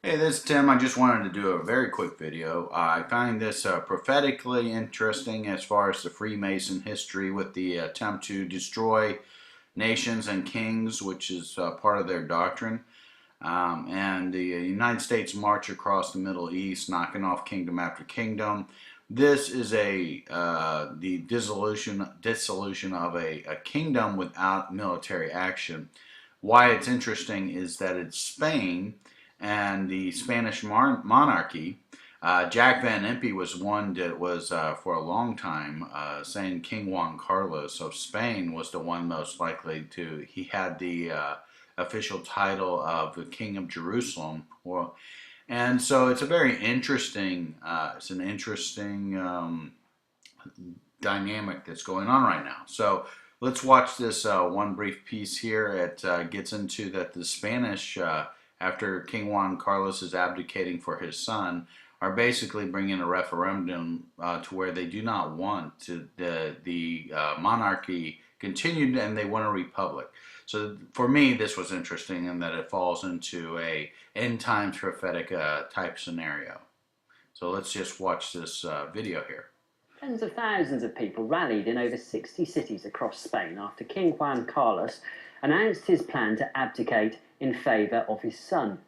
Hey, this is Tim. I just wanted to do a very quick video. I find this prophetically interesting as far as the Freemason history with the attempt to destroy nations and kings, which is part of their doctrine, and the United States march across the Middle East, knocking off kingdom after kingdom. This is the dissolution of a kingdom without military action. Why it's interesting is that it's Spain and the Spanish monarchy. Jack Van Impe was one that was for a long time saying King Juan Carlos of Spain was the one most likely to. He had the official title of the King of Jerusalem. Well, and so it's a very interesting. It's an interesting dynamic that's going on right now. So let's watch this one brief piece here. It gets into that the Spanish, after King Juan Carlos is abdicating for his son, are basically bringing a referendum to where they do not want the monarchy continued and they want a republic. So for me, this was interesting in that it falls into a end times prophetic type scenario. So let's just watch this video here. Tens of thousands of people rallied in over 60 cities across Spain after King Juan Carlos announced his plan to abdicate in favour of his son.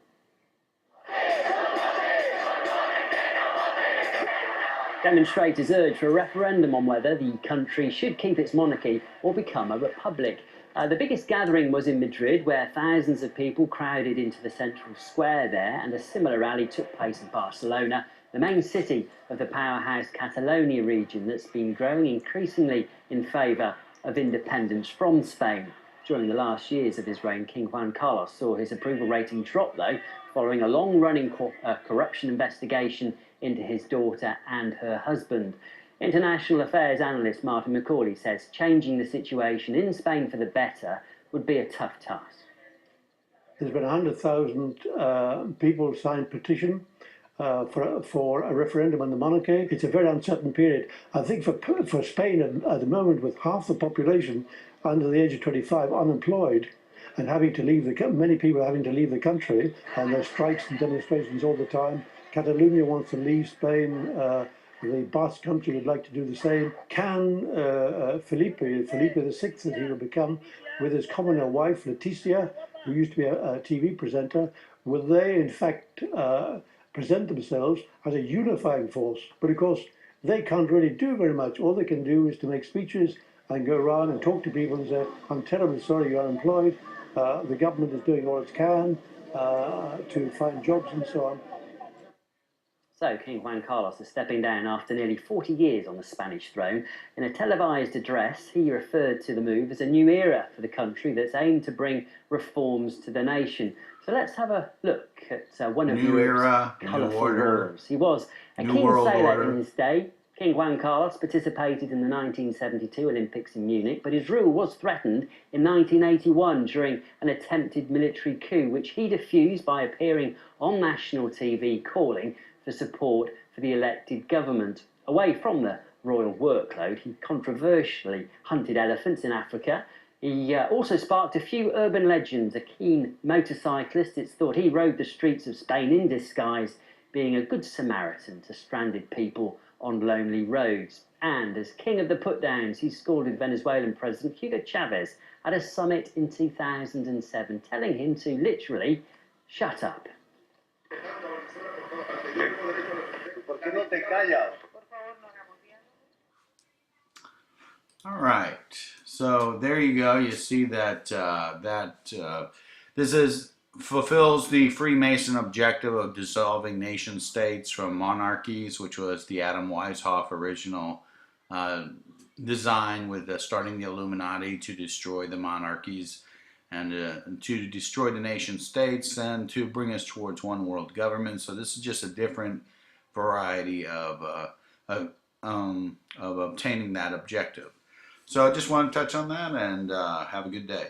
Demonstrators urged for a referendum on whether the country should keep its monarchy or become a republic. The biggest gathering was in Madrid, where thousands of people crowded into the central square there, and a similar rally took place in Barcelona, the main city of the powerhouse Catalonia region that's been growing increasingly in favour of independence from Spain. During the last years of his reign, King Juan Carlos saw his approval rating drop, though, following a long-running corruption investigation into his daughter and her husband. International affairs analyst Martin McCauley says changing the situation in Spain for the better would be a tough task. There's been 100,000 people signed petition for a referendum on the monarchy. It's a very uncertain period. I think for Spain at the moment, with half the population under the age of 25 unemployed and having to leave many people having to leave the country, and there's strikes and demonstrations all the time. Catalonia wants to leave Spain. The Basque country would like to do the same. Can Felipe VI, as he will become, with his commoner wife Leticia, who used to be a TV presenter, will they in fact present themselves as a unifying force? But of course, they can't really do very much. All they can do is to make speeches and go around and talk to people and say, I'm terribly sorry you're unemployed. The government is doing all it can to find jobs and so on. So, King Juan Carlos is stepping down after nearly 40 years on the Spanish throne. In a televised address, he referred to the move as a new era for the country that's aimed to bring reforms to the nation. So let's have a look at one of Europe's colourful royals. He was a keen sailor in his day. King Juan Carlos participated in the 1972 Olympics in Munich, but his rule was threatened in 1981 during an attempted military coup, which he defused by appearing on national TV calling for support for the elected government. Away from the royal workload, he controversially hunted elephants in Africa. He also sparked a few urban legends. A keen motorcyclist, it's thought he rode the streets of Spain in disguise, being a good Samaritan to stranded people on lonely roads. And as king of the put-downs, he scolded Venezuelan President Hugo Chavez at a summit in 2007, telling him to literally shut up. All right, so there you go. You see that this fulfills the Freemason objective of dissolving nation states from monarchies, which was the Adam Weishaupt original design with starting the Illuminati to destroy the monarchies and to destroy the nation states and to bring us towards one world government. So this is just a different variety of obtaining that objective. So I just want to touch on that, and have a good day.